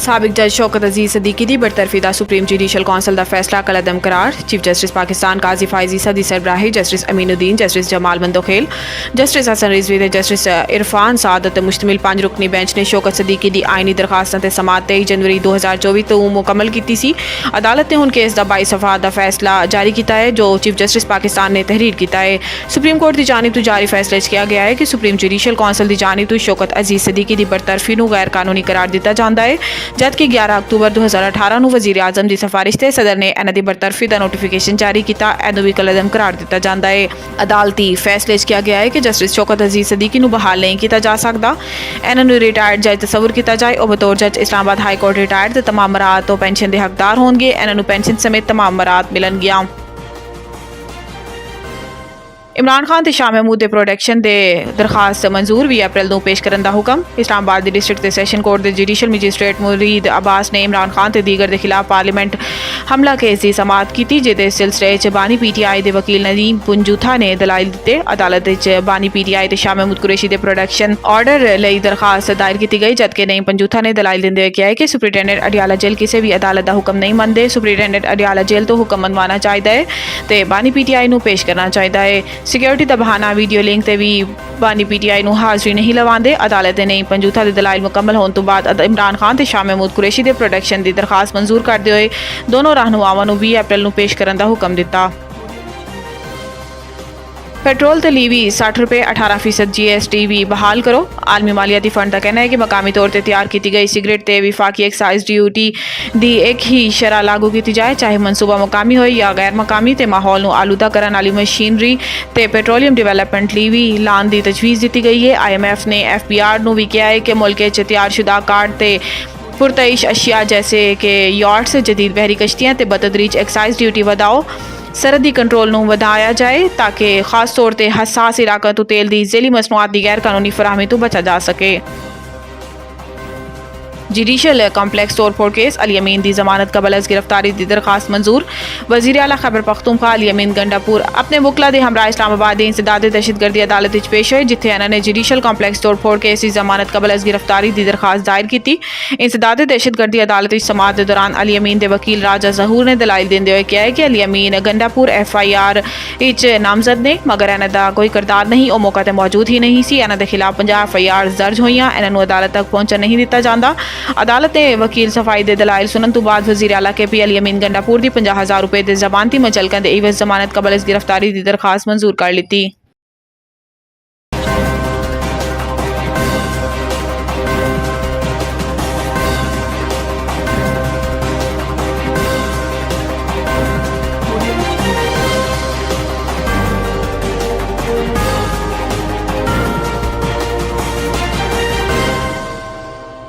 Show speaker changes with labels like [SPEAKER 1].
[SPEAKER 1] साबिक जज शौकत अजीज सदीकी की बरतरफी का सुप्रीम जुडिशल कौंसल का फैसला कलअदम करार। चीफ जस्टिस पाकिस्तान काजी फायजी सदी सरबराही justice Aminuddin, justice Jamal Mandokhail, justice Hasan Rizvi ते जस्टिस इरफान सादत मुश्तमिल 5 रुकनी बेंच ने शौकत सदीकी की आईनी दरखास्तां ते समात 23 जनवरी 2024 तो मुकम्मल की सी। अदालत ने हुण केस का 22 सफ़ा का फैसला जारी किया है जो चीफ जस्टिस पाकिस्तान ने तहरीर किया है। सुप्रीम कोर्ट की जानिब तो जारी फैसले किया गया है कि सुप्रीम जुडिशल कौंसल की जानिब तो शौकत अजीज सदीकी की बरतरफी नूं गैर कानूनी करार दिता जाता है, जबकि 11 अक्तूबर 2018 ਨੂੰ वजीर आजम की सिफारिश से सदर ने इन्हां दी बरतरफी का नोटिफिकेशन जारी किया। इनू भी कलअदम करार दिता जाता है। अदालती फैसले किया गया है कि जस्टिस शौकत अजीज सदीकी नूं बहाल नहीं किया जा सकता। इन्हां नूं रिटायर्ड जज तस्वुर किया जाए और बतौर जज इस्लामाबाद हाई कोर्ट रिटायर्ड ते तमाम मराहत तो पेंशन के हकदार होंगे। इन्हां नूं पेंशन समेत तमाम मराहत मिलणगियां। इमरान खान ते शाह महमूद के प्रोटेक्शन के दरखास्त मंजूर 20 अप्रैल को पेश करने का हुक्म। इस्लामाबाद के डिस्ट्रिक्ट ते सैशन कोर्ट के जुडिशल मजिस्ट्रेट मुरीद अब्बास ने इमरान खान ते दीगर के खिलाफ पार्लियामेंट हमला केस की समात की, जिहदे सिलसिले च बानी PTI के वकील नदीम पुंजूथा ने दलाइल दिते। अदालत च बानी PTI ते शाह महमूद कुरैशी के प्रोटेक्शन ऑर्डर लई दरखास्त दायर की गई, जबकि नईम पुंजूथा ने दलाइल देंदे हुए कहा है कि सुपरिटेंडेंट अडियाला जेल किसी भी अदालत का हुक्म नहीं मनते। सुपरिटेंडेंट अडियाला जेल तो हुक्म मनवाना चाहिए है तो बानी PTI नूं पेश करना चाहिए है। सिक्योरिटी का बहाना वीडियो लिंक ते भी बानी PTI नूं हाज़री नहीं लवांदे। अदालत ने पंजूथा के दलाइल मुकम्मल होने तो बाद इमरान खान ते शाह महमूद कुरैशी के प्रोटेक्शन की दरखास्त मंजूर करते हुए दोनों रहनुमावां नूं 20 अप्रैल को पेश करने का हुक्म दिता। पेट्रोल ते लीवी 60 रुपये 18% GST भी बहाल करो। आलमी मालियाती फंड का कहना है कि मकामी तौर पर तैयार की गई सिगरेट ते विफाकी एक्साइज ड्यूटी दी एक ही शरह लागू की जाए, चाहे मनसूबा मुकामी हो या गैर मकामी ते माहौल नूं आलूदा करन वाली मशीनरी ते पेट्रोलियम डिवेलपमेंट लीवी लान की तजवीज़ दी गई है। IMF ने FBR नूं भी कहा है कि मुल्क च तैयारशुदा कार्ड ते पुरतईश अशिया जैसे कि यॉट्स, जदीद बहरी कश्तियाँ ते बतदरीज एक्साइज ड्यूटी वधाओ सरहदी कंट्रोल नूं वधाया जाए ताकि खास तौर पर हसास इलाकों तो तेल की ज़ैली मसनूआत की गैर कानूनी फराहमी तो बचा जा सके। जुडिशल कॉम्प्लेक्स तोड़फोड़ केस अली अमीन की जमानत कबल अज गिरफ्तारी की दरखास्त मंजूर। वज़ीर आला खैबर पख्तूनख्वा अली अमीन गंडापुर अपने वकला के हमरा इस्लामाबाद इंसदाद दहशतगर्दी अदालत पेश होए, जिथे इन्होंने जुडिशल कॉम्प्लेक्स तोड़फोड़ केस की जमानत कबल अज गिरफ्तारी की दरखास्त दायर की। इंसदाद दहशतगर्दी अदालत समात के दौरान अली अमीन के वकील राजा जहूर ने दलाइल देंदे हुए कहा है कि अली अमीन गंडापुर FIR नामजद ने, मगर इन्हां दा कोई किरदार नहीं, वो मौके पर मौजूद ही नहीं सी। इन्हां दे खिलाफ 50 FIR दर्ज होईयां, इन्हां नूं अदालत तक पहुंचन नहीं दिता जांदा। अदालत ने वकील सफाई दे दलाइल सुनन तो बाद वज़ीर आला KP अली अमीन गंडापुर की 50,000 रुपये के जमानती मुचलकन दे इवज़ जमानत कबल अज गिरफ्तारी की दरखास्त मंजूर कर ली।